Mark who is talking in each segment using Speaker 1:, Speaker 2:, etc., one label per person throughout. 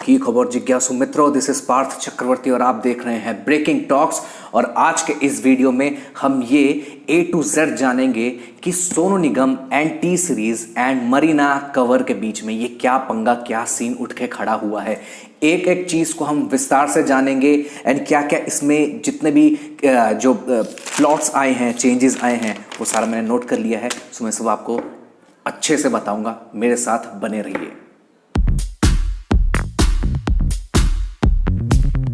Speaker 1: की खबर जिज्ञासु मित्रों, दिस इज पार्थ चक्रवर्ती और आप देख रहे हैं ब्रेकिंग टॉक्स। और आज के इस वीडियो में हम ये A to Z जानेंगे कि Sonu Nigam and T Series and Marina Kuwar के बीच में ये क्या पंगा, क्या सीन उठ के खड़ा हुआ है। एक एक चीज को हम विस्तार से जानेंगे एंड क्या क्या इसमें जितने भी जो प्लॉट्स आए हैं, चेंजेस आए हैं, वो सारा मैंने नोट कर लिया है। सो मैं सब आपको अच्छे से बताऊंगा, मेरे साथ बने रहिए।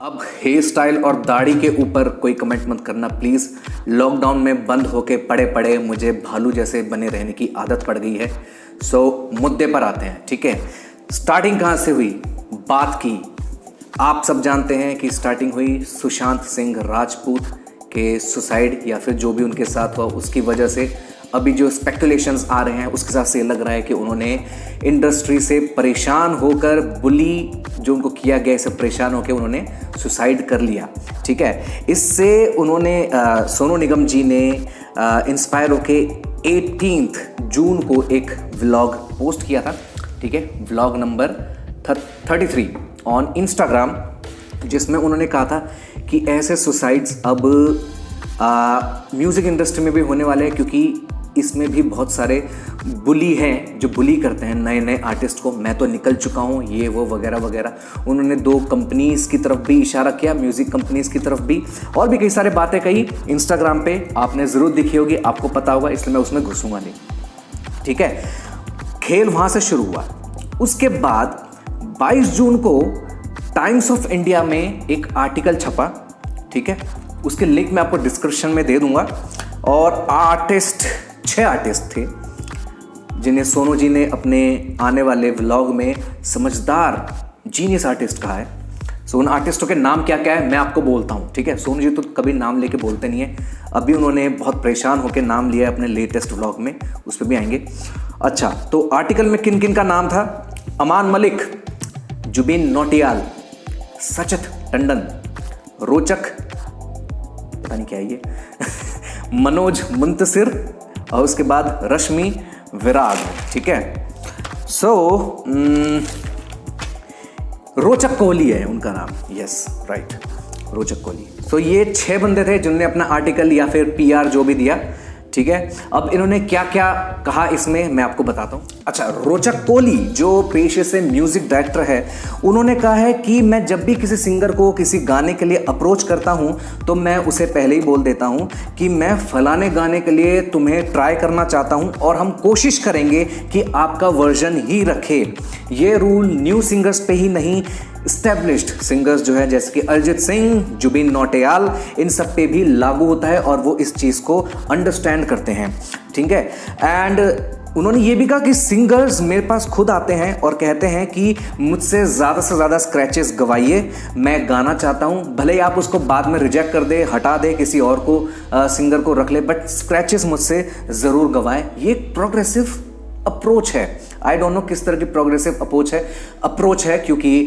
Speaker 1: अब हेयर स्टाइल और दाढ़ी के ऊपर कोई कमेंट मत करना प्लीज। लॉकडाउन में बंद होके पड़े पड़े मुझे भालू जैसे बने रहने की आदत पड़ गई है। सो मुद्दे पर आते हैं, ठीक है। स्टार्टिंग कहां से हुई, बात की आप सब जानते हैं कि स्टार्टिंग हुई सुशांत सिंह राजपूत के सुसाइड या फिर जो भी उनके साथ हुआ उसकी वजह से। अभी जो स्पेकुलेशंस आ रहे हैं उसके हिसाब से लग रहा है कि उन्होंने इंडस्ट्री से परेशान होकर, बुली जो उनको किया गया इससे परेशान होकर उन्होंने सुसाइड कर लिया, ठीक है। इससे उन्होंने सोनू निगम जी ने इंस्पायर होके 18 जून को एक व्लॉग पोस्ट किया था, ठीक है, व्लॉग नंबर 33 ऑन इंस्टाग्राम, जिसमें उन्होंने कहा था कि ऐसे सुसाइड्स अब म्यूज़िक इंडस्ट्री में भी होने वाले हैं, क्योंकि इसमें भी बहुत सारे बुली हैं जो बुली करते हैं नए नए आर्टिस्ट को। मैं तो निकल चुका हूँ, ये वो वगैरह वगैरह। उन्होंने 2 कंपनीज़ की तरफ भी इशारा किया, म्यूज़िक कंपनीज़ की तरफ भी, और भी कई सारे बातें कही इंस्टाग्राम पे, आपने ज़रूर दिखी होगी, आपको पता होगा, इसलिए मैं उसमें घुसूंगा नहीं, ठीक है। खेल वहाँ से शुरू हुआ। उसके बाद 22 जून को टाइम्स ऑफ इंडिया में एक आर्टिकल छपा, ठीक है, उसके लिंक मैं आपको डिस्क्रिप्शन में दे दूंगा। और 6 आर्टिस्ट थे जिन्हें सोनू जी ने अपने आने वाले व्लॉग में समझदार जीनियस आर्टिस्ट कहा है। सो उन आर्टिस्टों के नाम क्या क्या है मैं आपको बोलता हूँ, ठीक है। सोनू जी तो कभी नाम लेके बोलते नहीं है, अभी उन्होंने बहुत परेशान होकर नाम लिया है अपने लेटेस्ट व्लॉग में, उस पर भी आएंगे। अच्छा, तो आर्टिकल में किन किन का नाम था? अमान मलिक, जुबिन नौटियाल, सचत टंडन, रोचक, पता नहीं क्या है ये मनोज मुंतसिर, और उसके बाद रश्मि विराग, ठीक है। सो रोचक कोहली है उनका नाम, यस राइट, रोचक कोहली। सो ये 6 बंदे थे जिन्होंने अपना आर्टिकल या फिर PR जो भी दिया, ठीक है। अब इन्होंने क्या क्या कहा इसमें मैं आपको बताता हूँ। अच्छा, रोचक कोहली जो पेशे से म्यूजिक डायरेक्टर है, उन्होंने कहा है कि मैं जब भी किसी सिंगर को किसी गाने के लिए अप्रोच करता हूँ तो मैं उसे पहले ही बोल देता हूँ कि मैं फलाने गाने के लिए तुम्हें ट्राई करना चाहता हूँ और हम कोशिश करेंगे कि आपका वर्जन ही रखे। ये रूल न्यू सिंगर्स पे ही नहीं, एस्टैब्लिश्ड सिंगर्स जो है जैसे कि अरिजीत सिंह, जुबिन नौटियाल, इन सब पे भी लागू होता है और वो इस चीज़ को अंडरस्टैंड करते हैं, ठीक है। एंड उन्होंने ये भी कहा कि सिंगर्स मेरे पास खुद आते हैं और कहते हैं कि मुझसे ज़्यादा से ज़्यादा स्क्रैचेस गवाइए, मैं गाना चाहता हूँ, भले ही आप उसको बाद में रिजेक्ट कर दे, हटा दे, किसी और को सिंगर को रख ले, बट स्क्रैचेस मुझसे ज़रूर गवाए। ये प्रोग्रेसिव अप्रोच है। आई डोंट नो किस तरह की प्रोग्रेसिव अप्रोच है, क्योंकि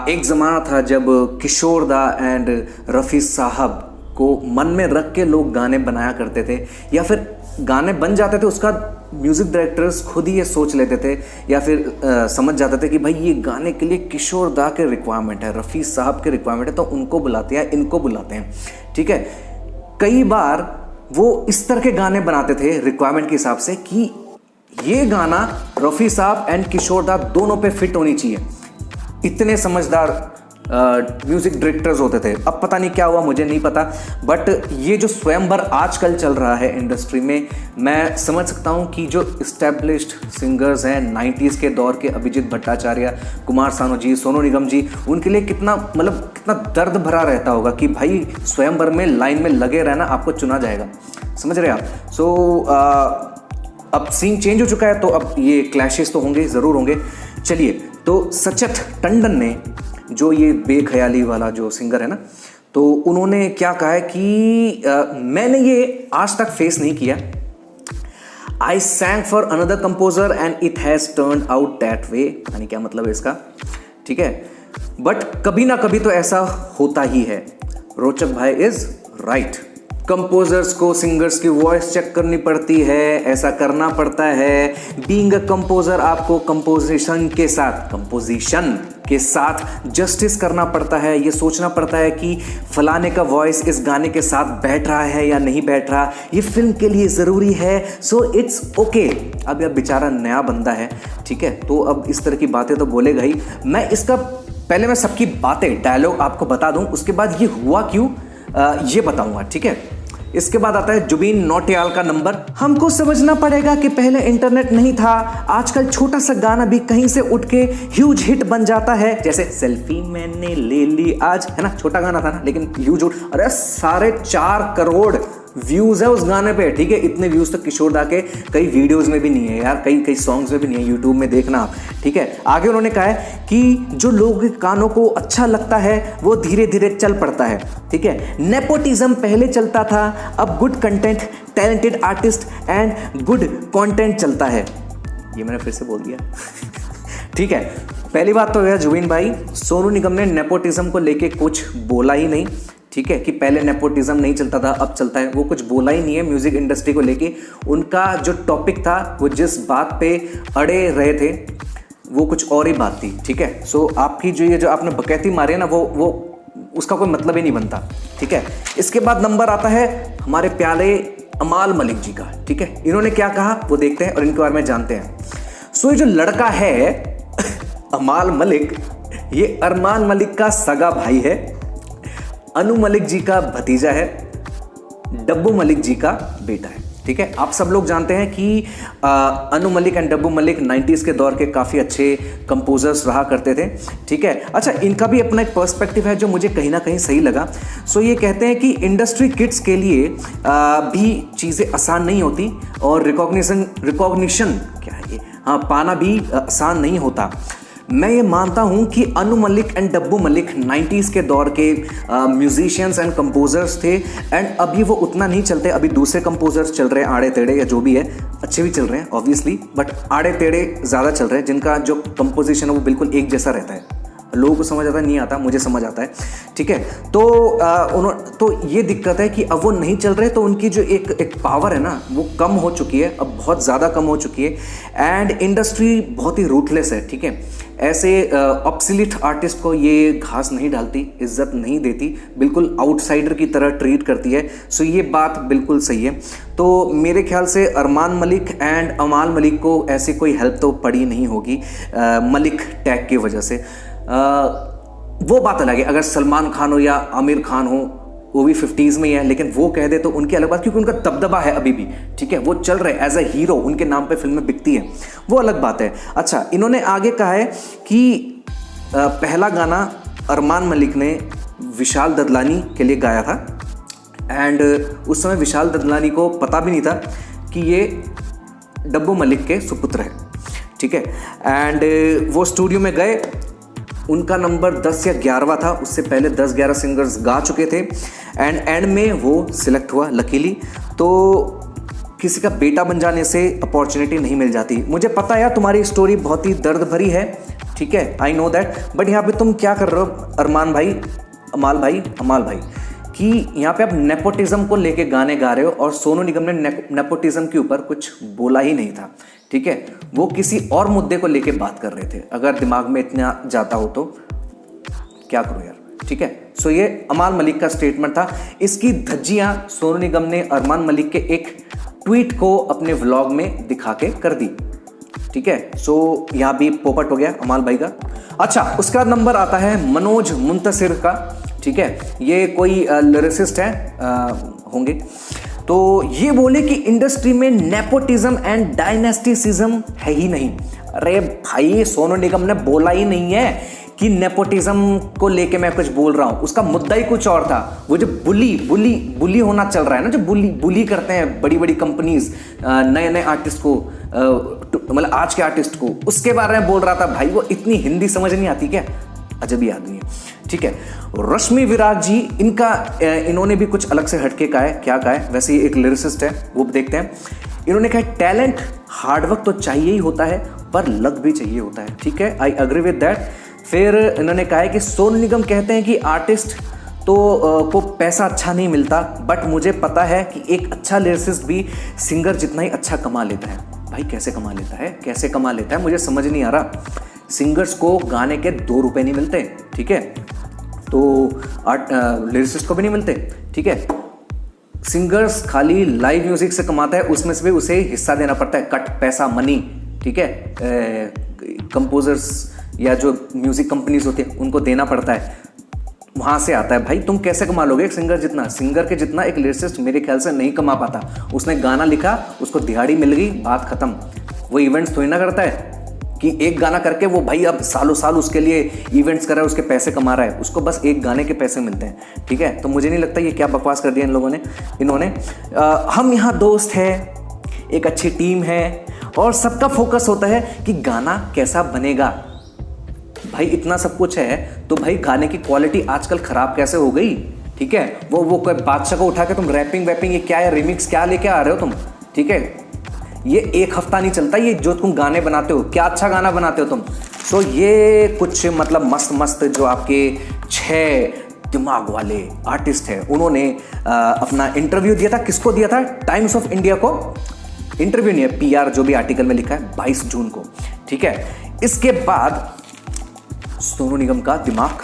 Speaker 1: एक ज़माना था जब किशोर दा एंड रफ़ी साहब को मन में रख के लोग गाने बनाया करते थे, या फिर गाने बन जाते थे, उसका म्यूज़िक डायरेक्टर्स खुद ही ये सोच लेते थे या फिर समझ जाते थे कि भाई ये गाने के लिए किशोर दा के रिक्वायरमेंट है, रफ़ी साहब के रिक्वायरमेंट है, तो उनको बुलाते हैं, इनको बुलाते हैं, ठीक है। कई बार वो इस तरह के गाने बनाते थे रिक्वायरमेंट के हिसाब से कि ये गाना रफ़ी साहब एंड किशोर दा दोनों पे फिट होनी चाहिए। इतने समझदार म्यूजिक डायरेक्टर्स होते थे। अब पता नहीं क्या हुआ, मुझे नहीं पता, बट ये जो स्वयंवर आजकल चल रहा है इंडस्ट्री में, मैं समझ सकता हूँ कि जो इस्टेब्लिश्ड सिंगर्स हैं 90s के दौर के, अभिजीत भट्टाचार्य, कुमार सानू जी, सोनू निगम जी, उनके लिए कितना दर्द भरा रहता होगा कि भाई स्वयंवर में लाइन में लगे रहना, आपको चुना जाएगा, समझ रहे आप। सो अब सीन चेंज हो चुका है, तो अब ये क्लैशेस तो होंगे, ज़रूर होंगे। चलिए, तो सचत टंडन ने, जो ये बेख्याली वाला जो सिंगर है ना, तो उन्होंने क्या कहा है कि मैंने ये आज तक फेस नहीं किया। I sang for another composer and it has turned out that way. पता नहीं क्या मतलब है इसका, ठीक है, बट कभी ना कभी तो ऐसा होता ही है। रोचक भाई इज राइट, कंपोजर्स को सिंगर्स की वॉइस चेक करनी पड़ती है, ऐसा करना पड़ता है। बीइंग अ कंपोजर आपको कंपोजिशन के साथ जस्टिस करना पड़ता है, ये सोचना पड़ता है कि फलाने का वॉइस इस गाने के साथ बैठ रहा है या नहीं बैठ रहा, ये फिल्म के लिए ज़रूरी है, सो इट्स ओके। अब यह बेचारा नया बंदा है, ठीक है, तो अब इस तरह की बातें तो बोलेगा ही। पहले मैं सबकी बातें डायलॉग आपको बता दूं, उसके बाद ये हुआ क्यों ये बताऊंगा, ठीक है। इसके बाद आता है जुबीन नौटियाल का नंबर। हमको समझना पड़ेगा कि पहले इंटरनेट नहीं था, आजकल छोटा सा गाना भी कहीं से उठ के ह्यूज हिट बन जाता है, जैसे सेल्फी मैंने ले ली आज, है ना, छोटा गाना था ना लेकिन ह्यूज। अरे 4.5 करोड़ व्यूज है उस गाने पे, ठीक है। इतने व्यूज तो किशोर दा के कई वीडियोस में भी नहीं है यार, कई सॉन्ग्स में भी नहीं है, यूट्यूब में देखना आप, ठीक है। आगे उन्होंने कहा है कि जो लोगों के कानों को अच्छा लगता है वो धीरे धीरे चल पड़ता है, ठीक है। नेपोटिज्म पहले चलता था, अब good content, talented artist and good content चलता है। ये मैंने फिर से बोल दिया ठीक है। पहली बात तो यह जुबीन भाई, सोनू निगम ने नेपोटिज्म को लेके कुछ बोला ही नहीं, ठीक है, कि पहले नेपोटिज्म नहीं चलता था अब चलता है, वो कुछ बोला ही नहीं है म्यूजिक इंडस्ट्री को लेके। उनका जो टॉपिक था, वो जिस बात पे अड़े रहे थे वो कुछ और ही बात थी, ठीक है। सो आपकी जो आपने बकैती मारी है ना, वो उसका कोई मतलब ही नहीं बनता, ठीक है। इसके बाद नंबर आता है हमारे प्यारे अमाल मलिक जी का, ठीक है। इन्होंने क्या कहा वो देखते हैं और इनके बारे में जानते हैं। सो ये जो लड़का है अमाल मलिक, ये अरमान मलिक का सगा भाई है, अनु मलिक जी का भतीजा है, डब्बू मलिक जी का बेटा है, ठीक है। आप सब लोग जानते हैं कि अनु मलिक एंड डब्बू मलिक 90s के दौर के काफ़ी अच्छे कंपोजर्स रहा करते थे, ठीक है। अच्छा, इनका भी अपना एक पर्सपेक्टिव है जो मुझे कहीं ना कहीं सही लगा। सो ये कहते हैं कि इंडस्ट्री किड्स के लिए भी चीज़ें आसान नहीं होती और रिकॉग्निशन क्या है ये, हाँ, पाना भी आसान नहीं होता। मैं ये मानता हूँ कि अनु मलिक एंड डब्बू मलिक 90s के दौर के म्यूजिशियंस एंड कंपोजर्स थे, एंड अभी वो उतना नहीं चलते। अभी दूसरे कंपोजर्स चल रहे हैं, आड़े टेढ़े या जो भी है, अच्छे भी चल रहे हैं ऑब्वियसली, बट आड़े टेढ़े ज़्यादा चल रहे हैं, जिनका जो कंपोजिशन है वो बिल्कुल एक जैसा रहता है। लोगों को समझ आता नहीं आता, मुझे समझ आता है, ठीक है। तो ये दिक्कत है कि अब वो नहीं चल रहे, तो उनकी जो एक पावर है ना वो कम हो चुकी है, अब बहुत ज़्यादा कम हो चुकी है, एंड इंडस्ट्री बहुत ही रूथलेस है, ठीक है। ऐसे ऑब्सोलीट आर्टिस्ट को ये घास नहीं डालती, इज्जत नहीं देती, बिल्कुल आउटसाइडर की तरह ट्रीट करती है। सो ये बात बिल्कुल सही है। तो मेरे ख्याल से अरमान मलिक एंड अमाल मलिक को ऐसी कोई हेल्प तो पड़ी नहीं होगी मलिक टैग की वजह से। वो बात अलग है, अगर सलमान खान हो या आमिर खान हो, वो भी 50s में ही है, लेकिन वो कह दे तो उनकी अलग बात, क्योंकि उनका दबदबा है अभी भी, ठीक है, वो चल रहे एज अ हीरो, उनके नाम पे फिल्में बिकती हैं, वो अलग बात है। अच्छा, इन्होंने आगे कहा है कि पहला गाना अरमान मलिक ने विशाल ददलानी के लिए गाया था, एंड उस समय विशाल ददलानी को पता भी नहीं था कि ये डब्बू मलिक के सुपुत्र है, ठीक है। एंड वो स्टूडियो में गए, उनका नंबर 10 या 11वां था, उससे पहले 10-11 सिंगर्स गा चुके थे, एंड में वो सिलेक्ट हुआ लकीली। तो किसी का बेटा बन जाने से अपॉर्चुनिटी नहीं मिल जाती। मुझे पता है यार तुम्हारी स्टोरी बहुत ही दर्द भरी है, ठीक है, आई नो दैट, बट यहाँ पे तुम क्या कर रहे हो अरमान भाई, अमाल भाई, कि यहाँ पे आप नेपोटिज्म को लेके गाने गा रहे हो, और सोनू निगम ने नेपोटिज्म के ऊपर कुछ बोला ही नहीं था, ठीक है। वो किसी और मुद्दे को लेके बात कर रहे थे। अगर दिमाग में इतना जाता हो तो क्या करो यार, ठीक है। सो ये अमाल मलिक का स्टेटमेंट था। इसकी धज्जियां सोनू निगम ने अरमान मलिक के एक ट्वीट को अपने व्लॉग में दिखा के कर दी, ठीक है। सो यहाँ भी पोपट हो गया अमाल भाई का। अच्छा, उसका नंबर आता है मनोज मुंतसिर का, ठीक है। ये कोई लिरिसिस्ट है होंगे। तो ये बोले कि इंडस्ट्री में नेपोटिज्म एंड डायनेस्टिसिज्म है ही नहीं। अरे भाई, सोनू निगम ने बोला ही नहीं है कि नेपोटिज्म को लेके मैं कुछ बोल रहा हूँ, उसका मुद्दा ही कुछ और था। वो जो बुली होना चल रहा है ना, जो बुली करते हैं बड़ी बड़ी कंपनीज नए आर्टिस्ट को, मतलब आज के आर्टिस्ट को, उसके बारे में बोल रहा था। भाई, वो इतनी हिंदी समझ नहीं आती क्या? अजब ही आदमी है, ठीक है। रश्मि विराज जी, इन्होंने भी कुछ अलग से हटके कहा है। क्या कहा है? वैसे ये एक लिरिसिस्ट है, वो देखते हैं। इन्होंने कहा टैलेंट, हार्डवर्क तो चाहिए ही होता है, पर लक भी चाहिए होता है, ठीक है। I agree with that. फिर इन्होंने कहा है कि सोनू निगम कहते हैं कि आर्टिस्ट तो को पैसा अच्छा नहीं मिलता, बट मुझे पता है कि एक अच्छा लिरिसिस्ट भी सिंगर जितना ही अच्छा कमा लेता है। भाई कैसे कमा लेता है, कैसे कमा लेता है, मुझे समझ नहीं आ रहा। सिंगर्स को गाने के 2 रुपए नहीं मिलते, ठीक है, तो लिरिसिस्ट को भी नहीं मिलते, ठीक है। सिंगर्स खाली लाइव म्यूजिक से कमाता है, उसमें से भी उसे हिस्सा देना पड़ता है, कट, पैसा, मनी, ठीक है। कंपोजर्स या जो म्यूजिक कंपनीज होती है उनको देना पड़ता है, वहाँ से आता है। भाई तुम कैसे कमा लोगे एक सिंगर जितना? सिंगर के जितना एक लिरिसिस्ट मेरे ख्याल से नहीं कमा पाता। उसने गाना लिखा, उसको दिहाड़ी मिल गई, बात खत्म। वो इवेंट्स थोड़ी ना करता है कि एक गाना करके वो भाई अब सालों साल उसके लिए इवेंट्स कर रहा है, उसके पैसे कमा रहा है, उसको बस एक गाने के पैसे मिलते हैं, ठीक है। तो मुझे नहीं लगता ये क्या बकवास कर दिया इन लोगों ने, इन्होंने। हम यहाँ दोस्त हैं, एक अच्छी टीम है और सबका फोकस होता है कि गाना कैसा बनेगा। भाई इतना सब कुछ है तो भाई गाने की क्वालिटी आजकल खराब कैसे हो गई, ठीक है। वो कोई बादशाह को उठा के तुम रैपिंग वैपिंग ये क्या है, रिमिक्स क्या लेके आ रहे हो तुम, ठीक है। ये एक हफ्ता नहीं चलता ये जो तुम गाने बनाते हो, क्या अच्छा गाना बनाते हो तुम। सो ये कुछ मतलब मस्त मस्त जो आपके 6 दिमाग वाले आर्टिस्ट हैं, उन्होंने अपना इंटरव्यू दिया था। किसको दिया था? टाइम्स ऑफ इंडिया को। इंटरव्यू नहीं है, PR जो भी आर्टिकल में लिखा है, 22 जून को, ठीक है। इसके बाद सोनू निगम का दिमाग